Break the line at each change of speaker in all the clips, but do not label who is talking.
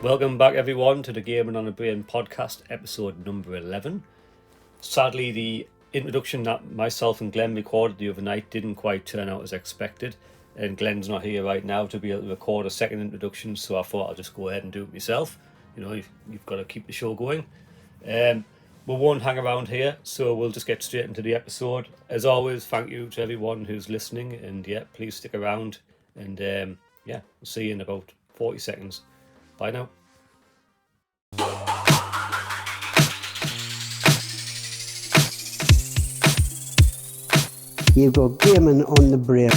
Welcome back everyone to the Gaming on a Brain podcast, episode number 11. Sadly, the introduction that myself and Glenn recorded the other night didn't quite turn out as expected, and Glenn's not here right now to be able to record a second introduction, so I thought I'll just go ahead and do it myself. You know, you've got to keep the show going. We won't hang around here, so we'll just get straight into the episode. As always, thank you to everyone who's listening, and please stick around, and we'll see you in about 40 seconds. Bye now.
You've got Gaming on the Brain.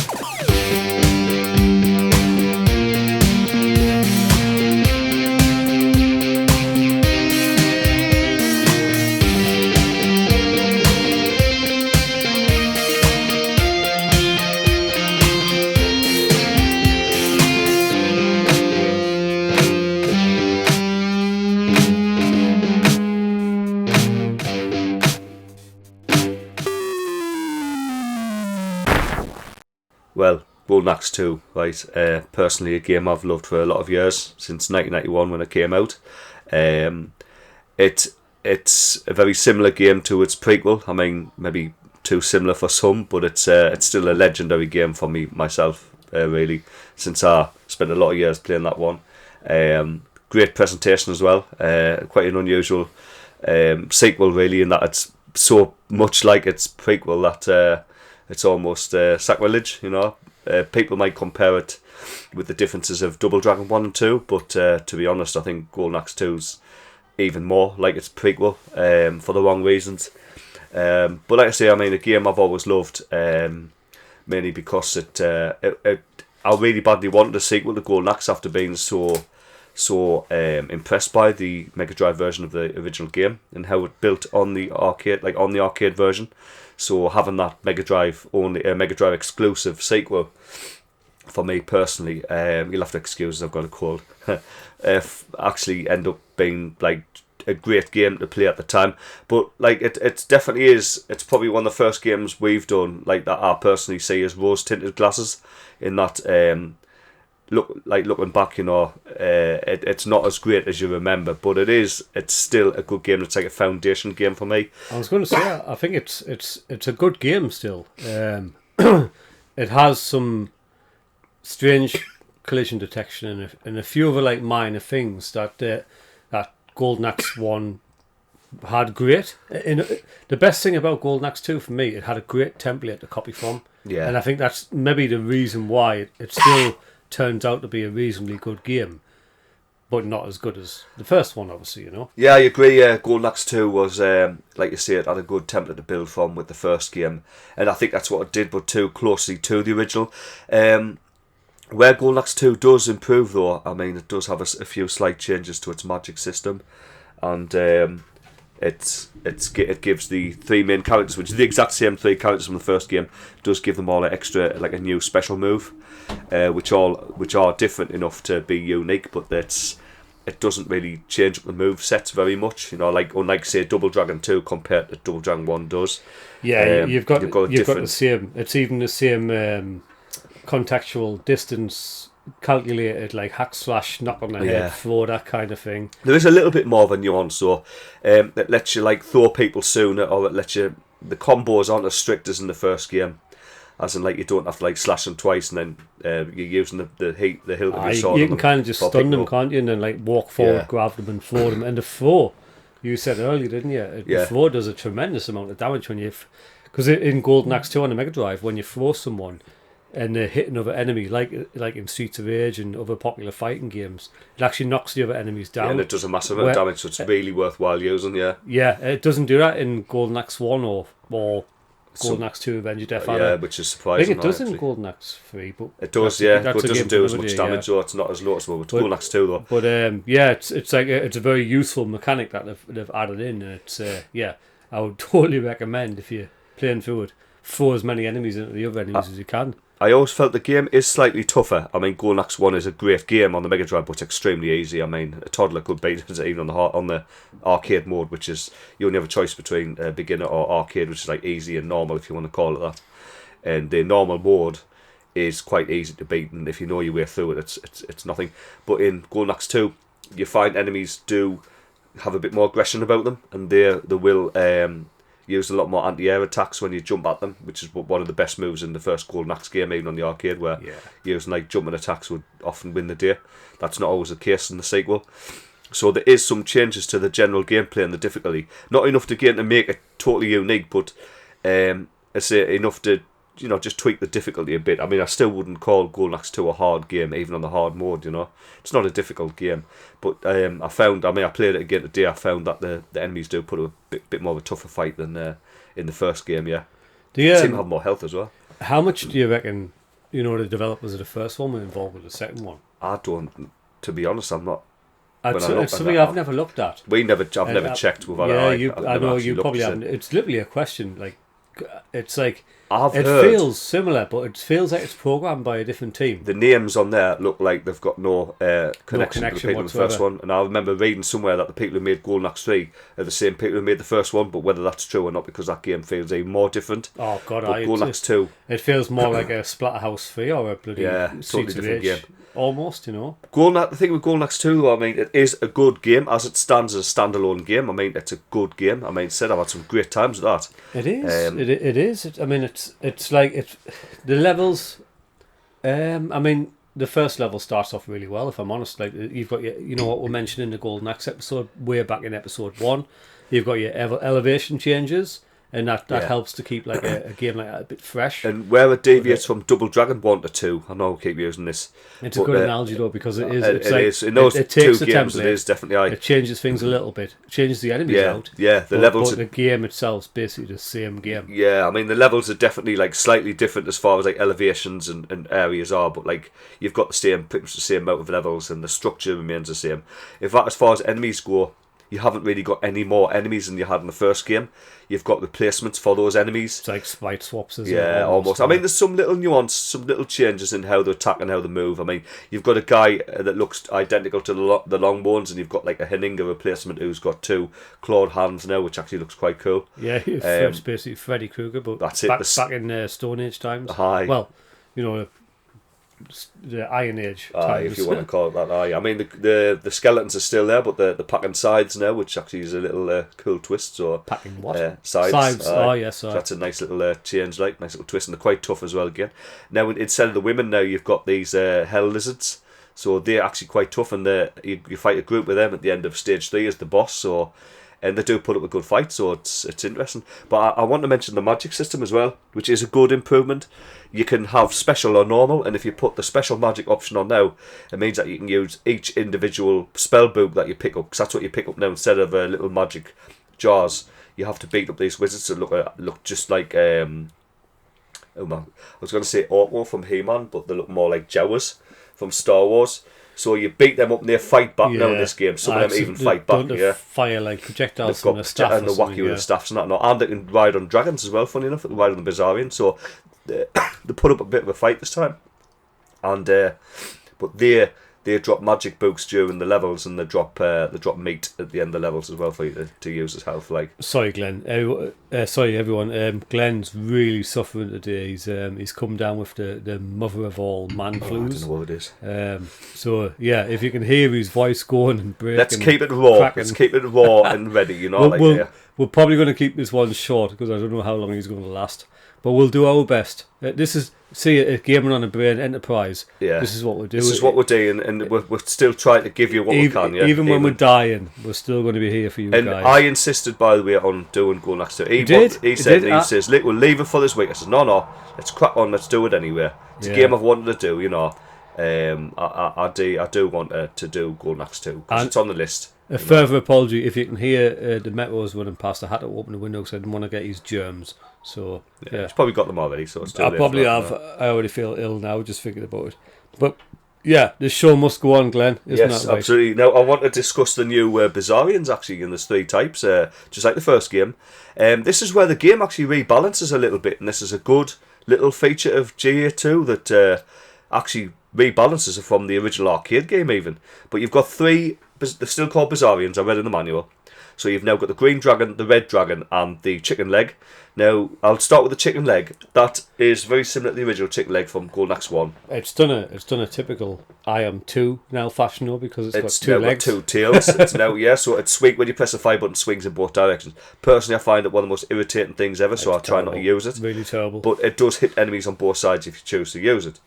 Well, Golden Axe 2, right? Personally, a game I've loved for a lot of years, since 1991 when it came out. It's a very similar game to its prequel. I mean, maybe too similar for some, but it's still a legendary game for myself, really, since I spent a lot of years playing that one. Great presentation as well. Quite an unusual sequel, really, in that it's so much like its prequel that it's almost sacrilege, you know. People might compare it with the differences of Double Dragon 1 and 2, but to be honest, I think Golden Axe 2's even more like its prequel, for the wrong reasons. But like I say, I mean, a game I've always loved, mainly because I really badly wanted a sequel to Golden Axe after being so impressed by the Mega Drive version of the original game and how it built on the arcade version. So having that Mega Drive exclusive sequel, for me personally, you'll have to excuse us, I've got a cold, actually end up being like a great game to play at the time. But like it definitely is. It's probably one of the first games we've done like that I personally see as rose tinted glasses. In that, looking back, you know, it's not as great as you remember, but it's still a good game. It's like a foundation game for me.
I was going to say, I think it's a good game still. It has some strange collision detection and a few other like minor things that Golden Axe 1 had great. The best thing about Golden Axe 2 for me, it had a great template to copy from.
Yeah.
And I think that's maybe the reason why it still turns out to be a reasonably good game, but not as good as the first one, obviously, you know.
Yeah, I agree. Golden Axe 2 was, like you say, it had a good template to build from with the first game, and I think that's what it did, but too closely to the original. Where Golden Axe 2 does improve, though, I mean, it does have a few slight changes to its magic system, and it gives the three main characters, which is the exact same three characters from the first game, does give them all an extra, like a new special move, which are different enough to be unique, but it doesn't really change up the move sets very much, you know, like unlike say Double Dragon 2 compared to Double Dragon 1 does.
Yeah, you've got the same. It's even the same contextual distance calculated, like hack slash, knock on the head, throw, that kind of thing.
There is a little bit more of a nuance, so that lets you like throw people sooner, or it lets you, the combos aren't as strict as in the first game, as in like you don't have to like slash them twice and then you're using the hilt of your sword.
You can kind of just stun them, can't you, and then like walk forward, grab them and throw them. And the throw, you said earlier, didn't you? The throw does a tremendous amount of damage when you, because in Golden Axe 2 on the Mega Drive, when you throw someone and they hit another enemy, like in Streets of Rage and other popular fighting games, it actually knocks the other enemies down.
Yeah, and it does a massive amount of damage, so it's really worthwhile using,
Yeah, it doesn't do that in Golden Axe 1 or Golden Axe 2 Avenge Your Death.
Yeah, which is surprising.
I think it does in Golden Axe 3, but
it does, but it doesn't do as much damage, so it's not as noticeable with Golden Axe 2 though.
But it's like it's a very useful mechanic that they've added in, and it's I would totally recommend, if you're playing through it, throw as many enemies into the other enemies as you can.
I always felt the game is slightly tougher. I mean, Golden Axe 1 is a great game on the Mega Drive, but it's extremely easy. I mean, a toddler could beat it even on the arcade mode, which is, you only have a choice between beginner or arcade, which is like easy and normal, if you want to call it that. And the normal mode is quite easy to beat, and if you know your way through it, it's nothing. But in Golden Axe 2, you find enemies do have a bit more aggression about them, and they will use a lot more anti-air attacks when you jump at them, which is one of the best moves in the first Golden Axe game, even on the arcade, where using like jumping attacks would often win the day. That's not always the case in the sequel. So there is some changes to the general gameplay and the difficulty. Not enough to make it totally unique, but I say enough to just tweak the difficulty a bit. I mean, I still wouldn't call Golden Axe 2 a hard game, even on the hard mode. It's not a difficult game, but I played it again today. I found that the enemies do put a bit more of a tougher fight than in the first game. Yeah, they seem to have more health as well.
How much do you reckon the developers of the first one were involved with the second one?
I don't. To be honest, I'm not.
It's something I've never looked at.
I've never checked with that.
I know you probably haven't. It's literally a question. Like, it's like
it
feels similar, but it feels like it's programmed by a different team.
The names on there look like they've got no connection to the people in the first one. And I remember reading somewhere that the people who made Golden Axe 3 are the same people who made the first one, but whether that's true or not, because that game feels even more different.
Oh God,
Golden Axe 2.
It feels more like a Splatterhouse 3 or a bloody
totally different game.
Almost,
The thing with Golden Axe 2, though, I mean, it is a good game as it stands as a standalone game. I mean, it's a good game. I mean, I've had some great times with that.
It is. It is. It's like the levels. I mean, the first level starts off really well. If I'm honest, like you've got what we mentioned in the Golden Axe episode way back in episode 1. You've got your elevation changes. And that helps to keep like a game like that a bit fresh.
And where it deviates from Double Dragon 1 to 2, I know I keep using this.
It's a good analogy though, because it is.
In those
it takes
two
the
games,
template,
it is definitely.
It changes things a little bit. It changes the enemies out.
Yeah, the levels.
But the game itself is basically the same game.
Yeah, I mean the levels are definitely like slightly different as far as like elevations and areas are, but like you've got pretty much the same amount of levels and the structure remains the same. In fact, as far as enemies go, you haven't really got any more enemies than you had in the first game. You've got replacements for those enemies.
It's like sprite swaps, isn't
it? Yeah, almost. I mean, there's some little nuance, some little changes in how they attack and how they move. I mean, you've got a guy that looks identical to the Longbones, and you've got like a Henninger replacement who's got 2 clawed hands now, which actually looks quite cool.
Yeah, it's basically Freddy Krueger, but
that's
back in Stone Age times. Well, the Iron Age times.
If you want to call it that. I mean, the skeletons are still there, but they're packing sides now, which actually is a little cool twist. So
packing what?
Sides.
Yes.
So that's a nice little change, nice little twist, and they're quite tough as well again. Now, instead of the women, now you've got these hell lizards. So they're actually quite tough, and you fight a group with them at the end of stage 3 as the boss. So. And they do put up a good fight, so it's interesting. But I want to mention the magic system as well, which is a good improvement. You can have special or normal, and if you put the special magic option on now, it means that you can use each individual spell book that you pick up, because that's what you pick up now instead of little magic jars. You have to beat up these wizards to look just like I was going to say Orko from He-Man, but they look more like Jawas from Star Wars. So you beat them up and they fight back now in this game. Some of them even fight back.
Fire like projectiles from the staff.
And the wacky with the staffs and that. And they can ride on dragons as well, funny enough. They can ride on the Bizarrian. So they put up a bit of a fight this time. And but they drop magic books during the levels, and they drop meat at the end of the levels as well for you to use as health. Like,
sorry, Glenn. Sorry, everyone. Glenn's really suffering today. He's come down with the mother of all man flus.
I don't know what it is.
So yeah, if you can hear his voice going and breaking,
let's keep it raw.
Cracking.
Let's keep it raw and ready.
We're probably going to keep this one short because I don't know how long he's going to last. But we'll do our best. This is a Gaming on a Brain Enterprise.
Yeah.
This is what we're doing.
This is what we're doing, and we're still trying to give you what we can. Yeah.
Even when we're dying, we're still going to be here for you
and
guys.
And I insisted, by the way, on doing Golden Axe 2. He says, "Look, we'll leave it for this week." I said, "No, let's crack on. Let's do it anyway. It's a game I've wanted to do. I do want to do Golden Axe 2 because it's on the list."
A further apology if you can hear the metros running past. I had to open the window because I didn't want to get his germs. So
yeah, he's probably got them already. So it's
I probably have. I already feel ill now just thinking about it. But yeah, this show must go on, Glenn. Isn't
yes,
that right?
Absolutely. Now I want to discuss the new Bizarrians actually, and there's 3 types, just like the first game. This is where the game actually rebalances a little bit, and this is a good little feature of GA2 that actually rebalances it from the original arcade game even. But you've got 3. They're still called Bizarrians. I read in the manual. So you've now got the green dragon, the red dragon, and the chicken leg. Now, I'll start with the chicken leg. That is very similar to the original chicken leg from Golden Axe 1.
It's done a typical I am 2 now fashion though, because it's got two legs.
Got two tails. It's now, yeah, so it's swing when you press the fire button, swings in both directions. Personally, I find it one of the most irritating things ever, so I try not to use it.
Really terrible.
But it does hit enemies on both sides if you choose to use it.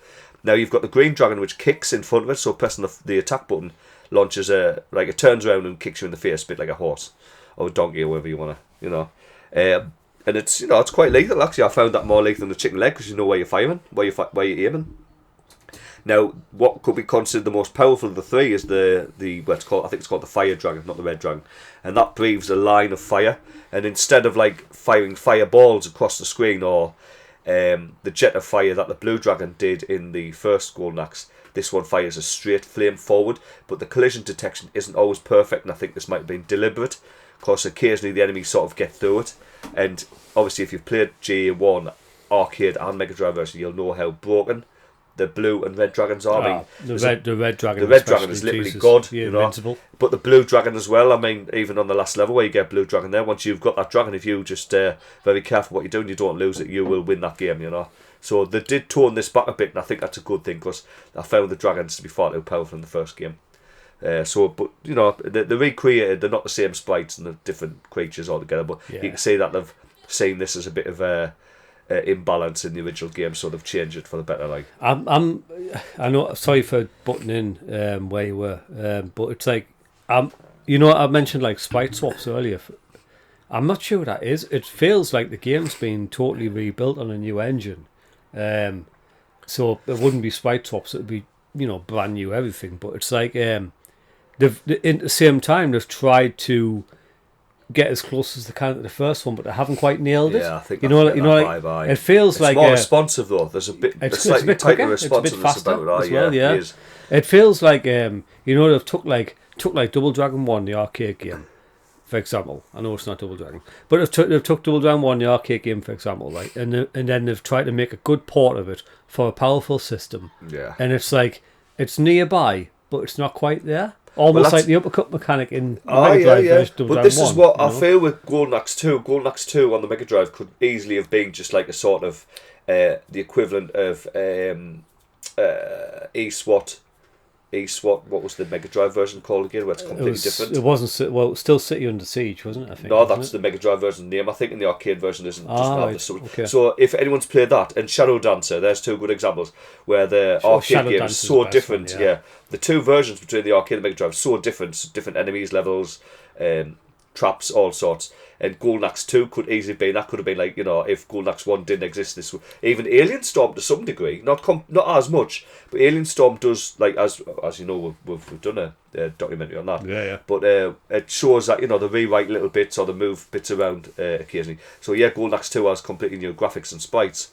Now you've got the green dragon, which kicks in front of it, so pressing the attack button launches like it turns around and kicks you in the face, a bit like a horse or a donkey or whatever you want to, and it's it's quite lethal actually. I found that more lethal than the chicken leg because you know where you're firing, where you're aiming. Now, what could be considered the most powerful of the three is the what's called, I think it's called the fire dragon, not the red dragon, and that breathes a line of fire. And instead of like firing fireballs across the screen or the jet of fire that the blue dragon did in the first Golden Axe, this one fires a straight flame forward, but the collision detection isn't always perfect, and I think this might have been deliberate, because occasionally the enemies sort of get through it. And obviously if you've played GA1 arcade and Mega Drive version, you'll know how broken the blue and red dragons are. I mean,
the red dragon.
The red dragon is literally God,
invincible.
But the blue dragon as well. I mean, even on the last level where you get blue dragon there, once you've got that dragon, if you just very careful what you're doing, you don't lose it, you will win that game. So they did tone this back a bit, and I think that's a good thing because I found the dragons to be far too powerful in the first game. But they recreated. They're not the same sprites and the different creatures altogether. But you can see that they've seen this as a bit of a imbalance in the original game, so they've changed it for the better. Like
I know. Sorry for butting in where you were, but it's like I mentioned like sprite swaps earlier. I'm not sure what that is. It feels like the game's been totally rebuilt on a new engine, so it wouldn't be sprite swaps. It'd be brand new everything. But it's like they've at the same time they've tried to get as close as they can to the first one, but they haven't quite nailed it.
Yeah, I think
it feels like
more responsive though. There's a bit
it's a bit quicker, it's a bit faster about it as well. Yeah, it feels like they've took like Double Dragon 1, the arcade game, for example. I know it's not Double Dragon, but they've took Double Dragon 1, the arcade game, for example, like, and then they've tried to make a good port of it for a powerful system.
Yeah,
and it's like it's nearby, but it's not quite there. Almost like the uppercut mechanic in Mega Drive version.
But this is what I feel with Golden Axe 2. Golden Axe 2 on the Mega Drive could easily have been just like a sort of the equivalent of E-SWAT. What was the Mega Drive version called again? Where it's completely different.
It wasn't. Well, it was still City Under Siege, wasn't it? I think.
No, that's the Mega Drive version name. I think in the arcade version doesn't have the sub.
Okay.
So if anyone's played that and Shadow Dancer, there's two good examples where the arcade game is so different. One, yeah, the two versions between the arcade and Mega Drive so different. Different enemies, levels, traps, all sorts. And Golden Axe 2 could easily be. That could have been like if Golden Axe 1 didn't exist, this even Alien Storm to some degree, not as much, but Alien Storm does, like as you know we've done a documentary on that.
Yeah.
But it shows that they rewrite little bits or they move bits around occasionally. So yeah, Golden Axe 2 has completely new graphics and sprites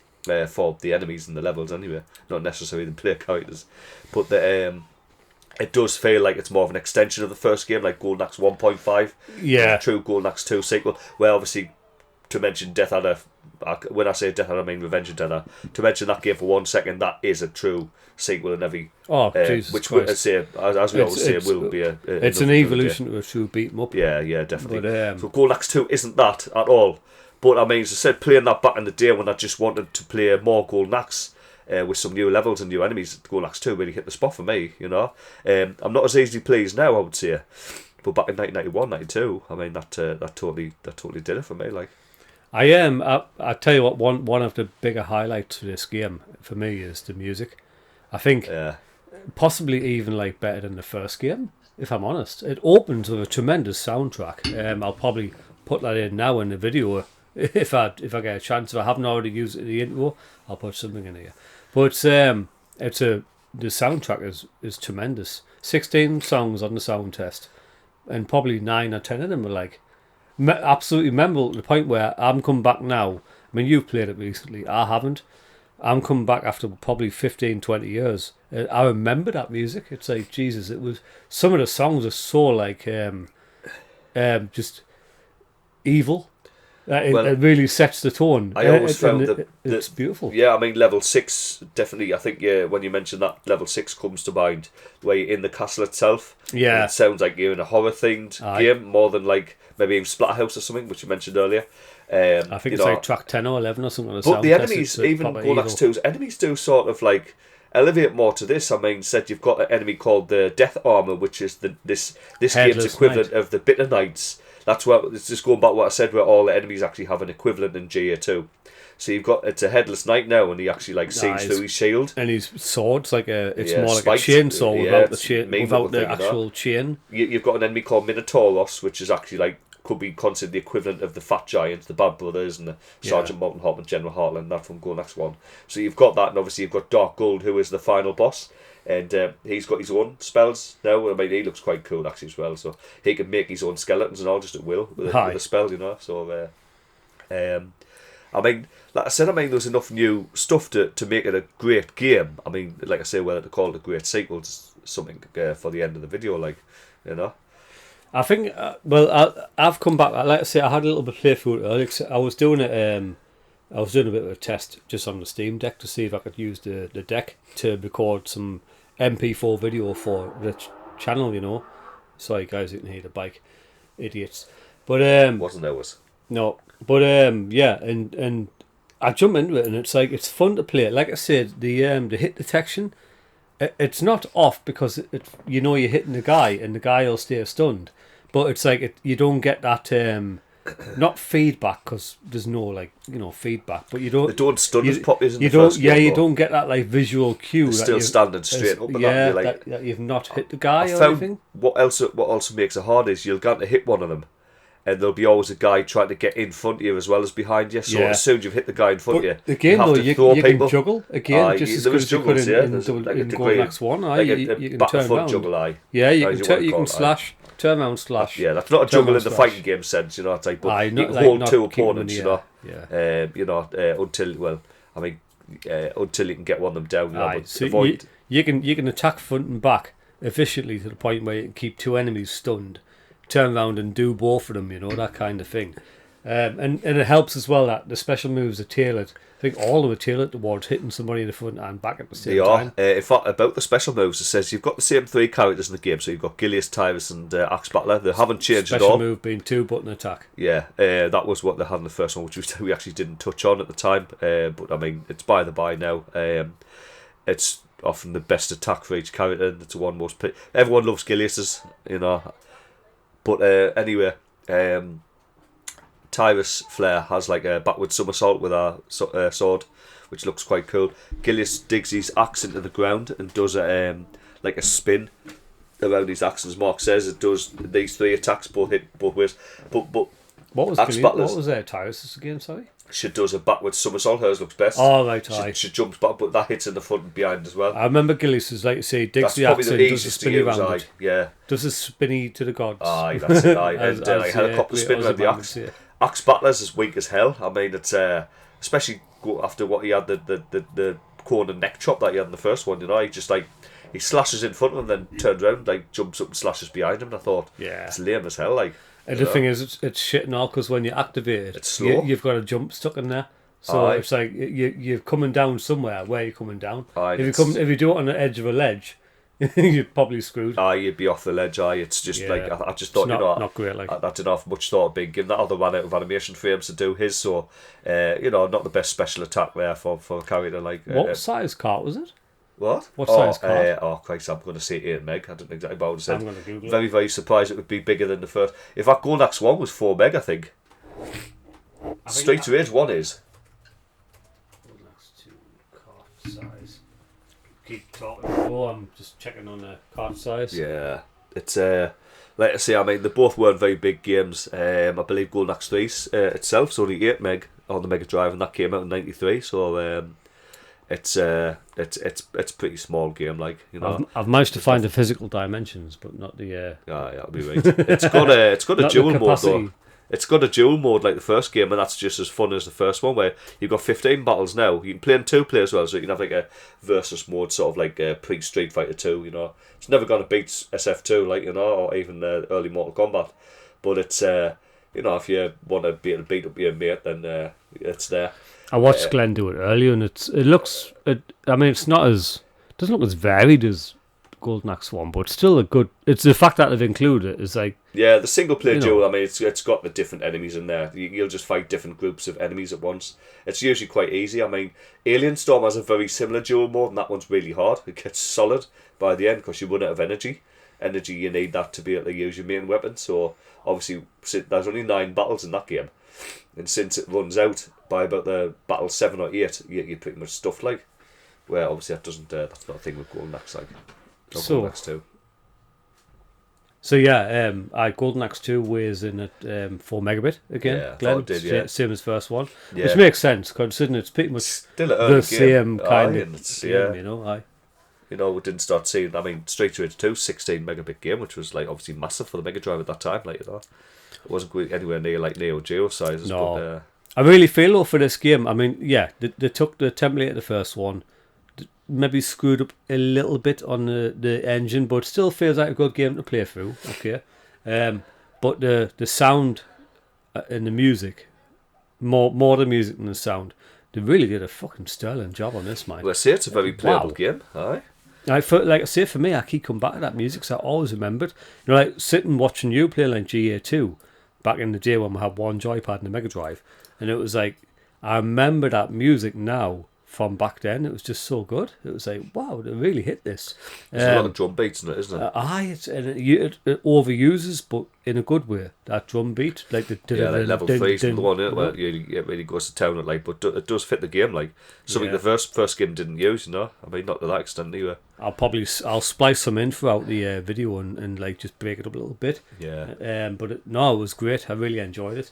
for the enemies and the levels anyway, not necessarily the player characters, but it does feel like it's more of an extension of the first game, like Golden Axe 1.5.
Yeah.
True Golden Axe 2 sequel. Where obviously, to mention Death Adder, when I say Death Adder, I mean Revenge of Death Adder. To mention that game for 1 second, that is a true sequel in every.
Oh, Jesus
which
Christ.
As we always say, will be a.
It's an evolution to a true beat 'em up.
Yeah, definitely.
But,
so Golden Axe 2 isn't that at all. But I mean, as I said, playing that back in the day when I just wanted to play more Golden Axe. With some new levels and new enemies, Golden Axe 2 really hit the spot for me, I'm not as easily pleased now, I would say, but back in 1991, 92, I mean that totally did it for me. Like,
I am. I tell you what, one of the bigger highlights of this game for me is the music. I think possibly even like better than the first game, if I'm honest. It opens with a tremendous soundtrack. I'll probably put that in now in the video. If I get a chance, if I haven't already used it in the intro, I'll put something in here. But the soundtrack is tremendous. 16 songs on the sound test, and probably 9 or 10 of them were like absolutely memorable to the point where I'm come back now. I mean, you've played it recently. I haven't. I'm coming back after probably 15, 20 years. I remember that music. It's like Jesus. It was some of the songs are so like just evil. It really sets the tone.
I always found that
it's beautiful.
Yeah, I mean, level 6, definitely, I think, when you mentioned that, level 6 comes to mind, where you're in the castle itself.
Yeah.
And it sounds like you're in a horror-themed game, more than like maybe even Splatterhouse or something, which you mentioned earlier.
I think it's like track 10 or 11 or something.
But the enemies, even Goldax 2's enemies do sort of like elevate more to this. I mean, said you've got an enemy called the Death Armor, which is this game's equivalent of the Bitter Knights. That's what it's just going back to what I said, where all the enemies actually have an equivalent in GA2. So you've got it's a headless knight now, and he actually like sees through his shield.
And his sword's like it's more like spiked, a chainsaw without the chain, without the actual chain.
You've got an enemy called Minotauros, which is actually like could be considered the equivalent of the Fat Giants, the Bad Brothers, and the Sergeant Mountain Hop and General Heartland. That from Goldax 1. So you've got that, and obviously you've got Dark Gold, who is the final boss. And he's got his own spells now. I mean, he looks quite cool actually as well. So he can make his own skeletons and all just at will with a spell, you know. So, I mean, like I said, there's enough new stuff to make it a great game. I mean, like I say, whether to call it a great sequel is something for the end of the video, like, you know.
I think, I've come back. Like I say, I had a little bit of playthrough earlier. I was doing it. I was doing a bit of a test just on the Steam Deck to see if I could use the deck to record some MP4 video for the channel, you know. Sorry guys, you can hear the bike, idiots. But
wasn't ours.
No, but yeah, and I jump into it and it's like it's fun to play. Like I said, the hit detection, it's not off because you know you're hitting the guy and the guy will stay stunned, but it's like you don't get that not feedback because there's no feedback, but you don't.
They don't stun as properly as in
you
the
don't.
first game,
you don't get that like visual cue.
They're still standing straight up. And
that you've not hit the guy or anything.
What also makes it hard is you'll get to hit one of them, and there'll be always a guy trying to get in front of you as well as behind you. So as soon as you've hit the guy in front of you,
again though you can juggle again just as good as you could in Goldax 1. You can turn around.
Juggle,
you can slash. Turn around slash.
Yeah, that's not a juggle in the fighting game sense, you know. It's like, but you can hold two opponents, you know.
Yeah.
Until until you can get one of them down. You know,
so you can attack front and back efficiently to the point where you can keep two enemies stunned, turn around and do both of them, you know, that kind of thing. And it helps as well that the special moves are tailored. I think all of them are tailored towards hitting somebody in the front and back at the same time.
In fact, about the special moves, it says you've got the same three characters in the game. So you've got Gilius, Tyrus, and Axe Battler. They haven't changed at all.
Special move being 2-button attack.
Yeah, that was what they had in the first one, which we actually didn't touch on at the time. But I mean, it's by the by now. It's often the best attack for each character. It's the one most. Everyone loves Gilius's, you know. But anyway. Tyrus Flare has like a backward somersault with our sword, which looks quite cool. Gilius digs his axe into the ground and does like a spin around his axe. As Mark says, it does these three attacks both hit both ways. But
what was Tyrus's again? Sorry.
She does a backward somersault. Hers looks best.
Oh right,
she jumps back, but that hits in the front and behind as well.
I remember Gilius is like you say, digs the axe and does a spinny round.
Yeah,
does a spinny to the gods.
Aye, that's it. And helicopter spin around the axe. Axe Battler's as weak as hell. I mean, it's especially after what he had the corner neck chop that he had in the first one. You know, he slashes in front of him, then turns around, like jumps up and slashes behind him. And I thought, it's lame as hell. Like,
and the thing is, it's shit and all because when you activate it,
it's slow.
You've got a jump stuck in there. So it's like you're coming down somewhere. Where are you coming down? If you do it on the edge of a ledge, you're probably screwed.
You'd be off the ledge. It's just like I just thought,
not great. Like
I didn't have much thought of being given that. Other ran out of animation frames to do his, so not the best special attack there for a character like.
What size cart was it?
What
size cart?
Christ, I'm going to say 8 meg. I don't know exactly what I said.
I'm going to Google it.
Very, very surprised it would be bigger than the first. In fact, Goldax 1 was 4 meg, I think. Street Rage 1 is.
Goldax 2 cart size. Keep talking. I'm just checking on the card size.
Yeah, it's like I say, I mean, they both weren't very big games. I believe Goldax 3 itself is only 8 meg on the Mega Drive, and that came out in '93. So it's pretty small game, like, you know.
I've managed to find the physical dimensions, but not the.
That'll be right. It's got a dual mode though. It's got a dual mode like the first game, and that's just as fun as the first one, where you've got 15 battles now. You can play in 2 players as well, so you can have like a versus mode, sort of like pre-Street Fighter 2, you know. It's never going to beat SF2, like, you know, or even early Mortal Kombat. But it's if you want to be able to beat up your mate, then it's there.
I watched Glenn do it earlier, and it's not as doesn't look as varied as Golden Axe 1, but still a good. It's the fact that they've included it is like
the single player duel. I mean, it's got the different enemies in there. You'll just fight different groups of enemies at once. It's usually quite easy. I mean, Alien Storm has a very similar duel mode, and that one's really hard. It gets solid by the end because you run out of energy. You need that to be able to use your main weapon. So obviously, there's only 9 battles in that game, and since it runs out by about the battle 7 or 8, you're pretty much stuffed. Like, where obviously that doesn't. That's not a thing with Golden Axe. Like, Golden Axe 2.
So yeah, Golden Axe 2 weighs in at 4 megabit again.
Yeah,
Glenn,
it did, yeah.
Same as first one,
Yeah.
which makes sense considering it's pretty much
Still
the same kind of
game,
game,
we didn't start seeing. I mean, Street Fighter 2, 16 megabit game, which was like obviously massive for the Mega Drive at that time. Like, it wasn't quite anywhere near like Neo Geo sizes.
No,
but,
I really feel though for this game. I mean, yeah, they took the template of the first one, maybe screwed up a little bit on the engine, but still feels like a good game to play through. Okay, but the sound and the music, more the music than the sound, they really did a fucking sterling job on this, man.
Well, I say it's a very playable game. Aye.
Like I say, for me, I keep coming back to that music, so I always remembered. Like sitting watching you play like GA2 back in the day when we had one joypad and a Mega Drive, and it was like I remember that music now from back then. It was just so good. It was like, wow, they really hit this.
There's a lot of drum beats in it, isn't it?
It overuses, but in a good way. That drum beat, like the
like level 3 is the one where it really goes to town. But it does fit the game, like something the first game didn't use. I mean, not to that extent either.
I'll splice some in throughout the video and like just break it up a little bit.
Yeah.
But it was great. I really enjoyed it.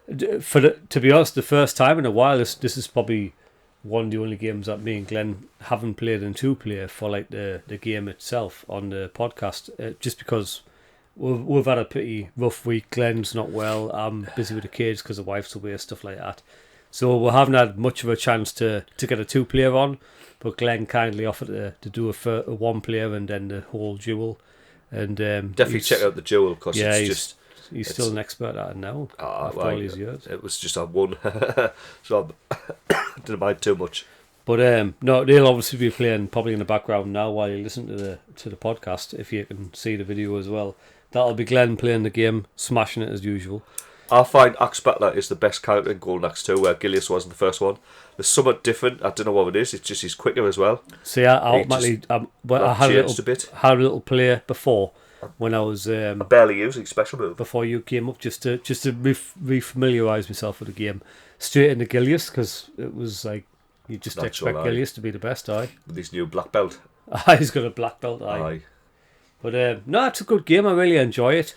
To be honest, the first time in a while, this is probably one of the only games that me and Glenn haven't played in 2-player for like the game itself on the podcast, just because we've had a pretty rough week. Glenn's not well. I'm busy with the kids because the wife's away, stuff like that. So we haven't had much of a chance to get a 2-player on, but Glenn kindly offered to do a 1-player and then the whole duel. And
definitely check out the duel because
he's still an expert at it now after all these years.
It was just on one, so I didn't mind too much.
But no, they'll obviously be playing probably in the background now while you listen to the podcast. If you can see the video as well, that'll be Glenn playing the game, smashing it as usual.
I find Axe Battler is the best character in Golden Axe 2, where Gilius was in the first one. There's somewhat different. I don't know what it is. It's just he's quicker as well.
See, I had a little play before. When I was
barely using special move
before you came up, just to refamiliarise myself with the game, straight into Gilius, because it was like you just expect Gilius to be the best. With
his new black belt.
He's got a black belt. But no, it's a good game. I really enjoy it.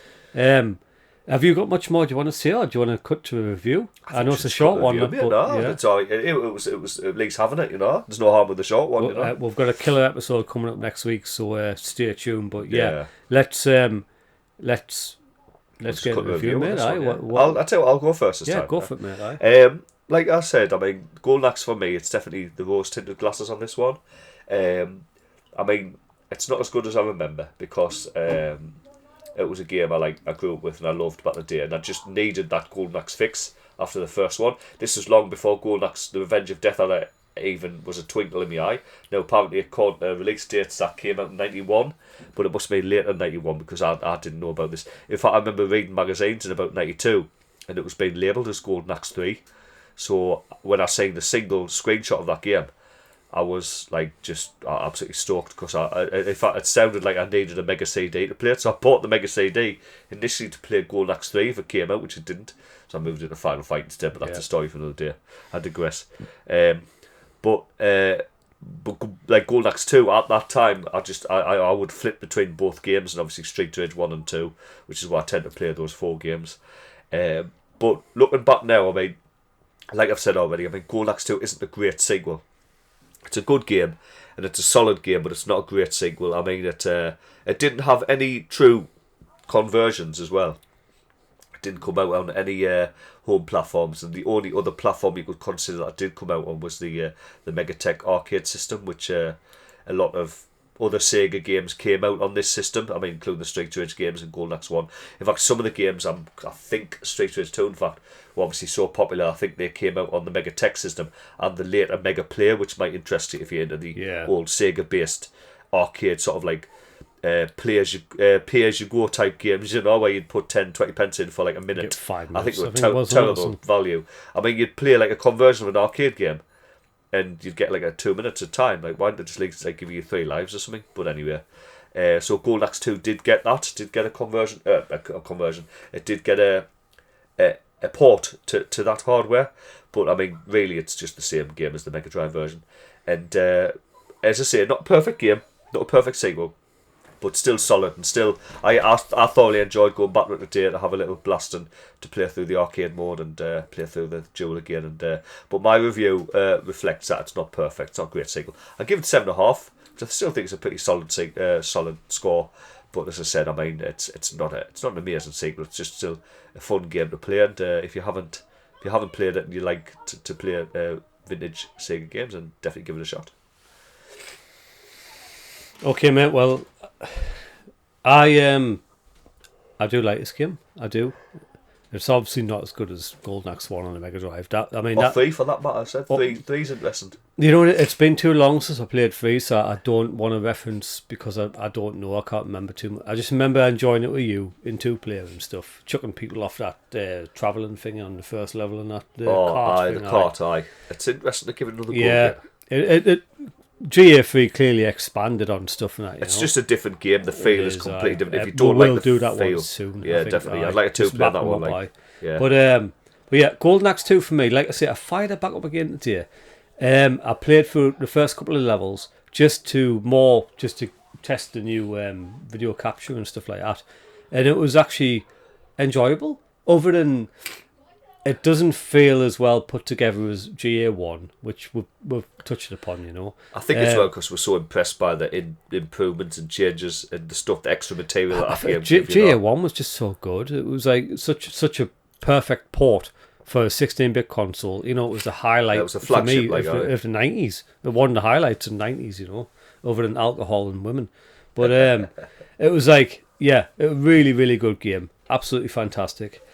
Have you got much more do you want to say, or do you want to cut to a review? I know it's a short one.
It's all right. It was at least having it. There's no harm with the short one.
We've got a killer episode coming up next week, so stay tuned. But let's get a review, mate.
I'll tell you what, I'll go first this time.
Yeah, go for it, mate.
Like I said, I mean, Golden Axe for me, it's definitely the rose tinted glasses on this one. I mean, it's not as good as I remember because it was a game I grew up with and I loved back in the day, and I just needed that Golden Axe fix after the first one. This was long before Golden Axe: The Revenge of Death even was a twinkle in my eye. Now apparently it caught release dates that came out in 91, but it must have been later in 91 because I didn't know about this. In fact, I remember reading magazines in about 92 and it was being labelled as Golden Axe 3. So when I seen the single screenshot of that game, I was just absolutely stoked because in fact it sounded like I needed a Mega CD to play it, so I bought the Mega CD initially to play Golden Axe 3 if it came out, which it didn't, so I moved into Final Fight instead, but that's a story for another day. I digress. But Golden Axe 2 at that time, I would flip between both games, and obviously Street Rage 1 and 2, which is why I tend to play those 4 games. But looking back now, I mean, like I've said already, I mean, Golden Axe 2 isn't a great sequel. It's a good game and it's a solid game, but it's not a great sequel. I mean, it didn't have any true conversions as well. It didn't come out on any home platforms, and the only other platform you could consider that did come out on was the Megatech arcade system, which a lot of other Sega games came out on this system. I mean, including the Street Rage games and Golden Axe 1. In fact, some of the games, I think Street Rage 2, in fact, were obviously so popular, I think they came out on the Mega Tech system and the later Mega Player, which might interest you if you're into the old Sega-based arcade sort of like pay-as-you-go type games, you know, where you'd put 10-20 pence in for like a minute.
5
I
minutes.
think it was terrible value. I mean, you'd play like a conversion of an arcade game and you'd get like a 2 minutes of time. Like, why don't they just like give you 3 lives or something? But anyway, so Golden Axe 2 did get that, did get a conversion. It did get a port to that hardware. But I mean, really, it's just the same game as the Mega Drive version. And as I say, not a perfect game, not a perfect sequel, but still solid, and still I thoroughly enjoyed going back today to have a little blast and to play through the arcade mode and play through the duel again. And but my review reflects that it's not perfect, it's not a great sequel. I give it 7.5, which I still think is a pretty solid solid score. But as I said, I mean, it's not an amazing sequel. It's just still a fun game to play. And if you haven't played it and you like to play vintage Sega games, then definitely give it a shot.
Okay, mate. Well, I do like this game. I do. It's obviously not as good as Golden Axe 1 on the Mega Drive.
Or 3 for that matter. I said 3's interesting.
You know, it's been too long since I played 3, so I don't want to reference because I don't know. I can't remember too much. I just remember enjoying it with you in 2-player and stuff, chucking people off that travelling thing on the first level and that cart.
It's interesting to give it another go.
Yeah, GA3 clearly expanded on stuff and that.
It's just a different game. The feel is completely different. If you don't like the
do that
feel,
one soon.
Yeah, definitely. I'd like to play that one. Like, yeah.
But yeah, Golden Axe 2 for me. Like I say, I fired it back up again today. I played through the first couple of levels just to test the new video capture and stuff like that, and it was actually enjoyable. Other than it doesn't feel as well put together as GA1, which we've touched upon, you know.
I think as well because we're so impressed by the improvements and changes and the stuff, the extra material that
GA1 was just so good. It was like such a perfect port for a 16-bit console. You know, it was the highlight
it was a flagship,
for me of the 90s. It won the highlights in the 90s, you know, other than alcohol and women. But it was like, yeah, a really, really good game. Absolutely fantastic.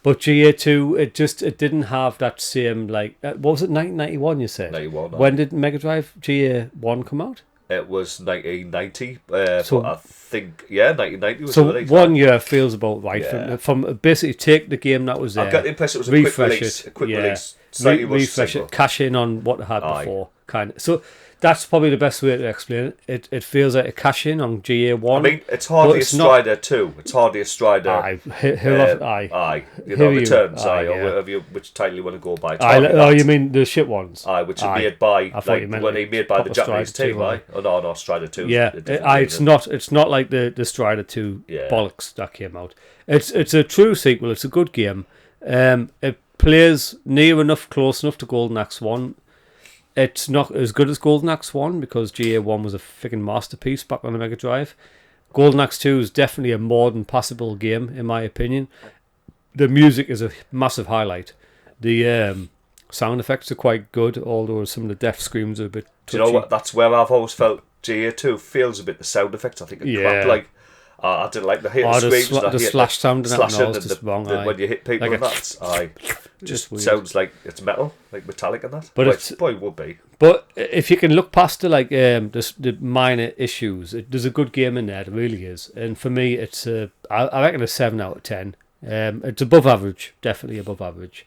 But GA2, it didn't have that same, like, what was it, 1991 you said?
91.
When did Mega Drive GA1 come out?
It was 1990, so I think, 1990 was
so
the release.
1 year feels about right. From basically take the game that was there.
I got the impression it was a quick release. Slightly
refresh it, cash in on what it had before, kind of. So that's probably the best way to explain it. It feels like a cash in on GA1.
I mean, it's hardly a Strider 2. It's hardly a Strider.
Aye.
You know, Returns, or whatever which title you want to go by.
You mean the shit ones?
Which is made by, made by the Japanese team, right? Oh, no, Strider 2.
Yeah, it's not like the Strider 2 bollocks that came out. It's a true sequel. It's a good game. It plays near enough, close enough to Golden Axe 1. It's not as good as Golden Axe 1 because GA1 was a freaking masterpiece back on the Mega Drive. Golden Axe 2 is definitely a more than passable game, in my opinion. The music is a massive highlight. The sound effects are quite good, although some of the death screams are a bit touchy.
Do you know what? That's where I've always felt GA2 feels a bit the sound effects. I think it crap. Like, I didn't like the screams.
The slash sound
and when you hit people like just sounds like it's metal, like metallic and that. But it probably would be.
But if you can look past the minor issues, there's a good game in there. It really is. And for me, it's I reckon a 7 out of 10. It's above average, definitely above average.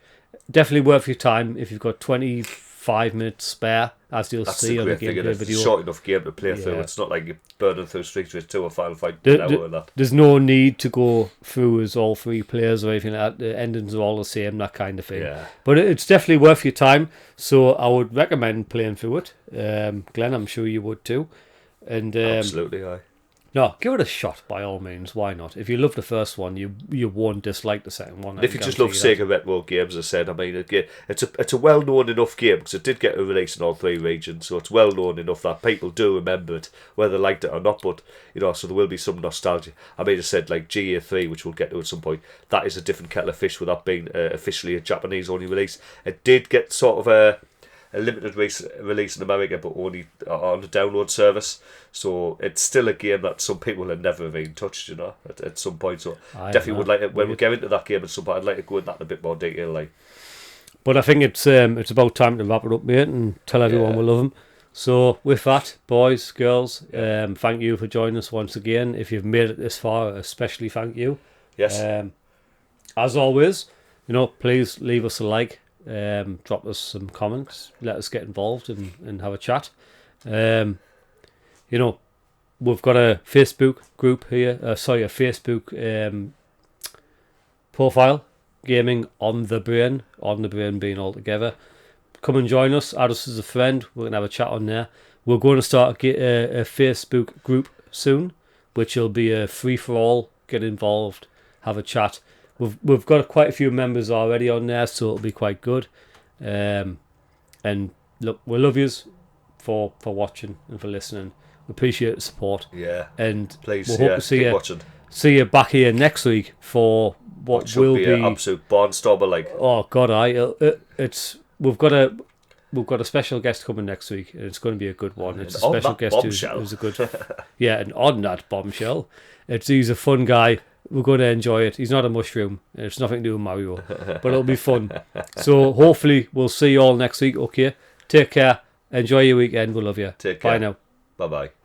Definitely worth your time if you've got 25 minutes spare, as you'll see on the gameplay video.
It's a short enough game to play through. It's not like you're burning through Street Race 2 or Final Fight an hour or that.
There's no need to go through as all 3 players or anything like that. The endings are all the same, that kind of thing. Yeah. But it's definitely worth your time, so I would recommend playing through it. Glenn, I'm sure you would too. And
absolutely, aye.
No, give it a shot by all means. Why not? If you love the first one, you won't dislike the second one.
And if you just love Sega Retro games, as I said, I mean, it's a well-known enough game because it did get a release in all 3 regions, so it's well-known enough that people do remember it, whether they liked it or not. But so there will be some nostalgia. I mean, I said like GA3, which we'll get to at some point. That is a different kettle of fish with that being officially a Japanese-only release. It did get sort of a limited release in America, but only on the download service. So it's still a game that some people have never even touched, at some point. So definitely would like to, when we get into that game at some point, I'd like to go into that in a bit more detail, like.
But I think it's about time to wrap it up, mate, and tell everyone we love them. So with that, boys, girls, thank you for joining us once again. If you've made it this far, especially thank you.
Yes.
As always, please leave us a like, drop us some comments, let us get involved and have a chat. We've got a Facebook group here, a Facebook profile, Gaming on the Brain being all together. Come and join us, add us as a friend, we're going to have a chat on there. We're going to start a Facebook group soon, which will be a free-for-all, get involved, have a chat. We've got quite a few members already on there, so it'll be quite good. And look, we love yous for watching and for listening. We appreciate the support.
Yeah.
And
please,
we'll hope to see
keep
you
watching.
See you back here next week for what
should
will
be an absolute barnstormer, like.
Oh God, we've got a special guest coming next week, and it's going to be a good one. It's a special guest who's a good, and on that bombshell, he's a fun guy. We're going to enjoy it. He's not a mushroom. It's nothing to do with Mario, but it'll be fun. So hopefully we'll see you all next week. Okay, take care. Enjoy your weekend. We love you.
Take care.
Bye now.
Bye bye.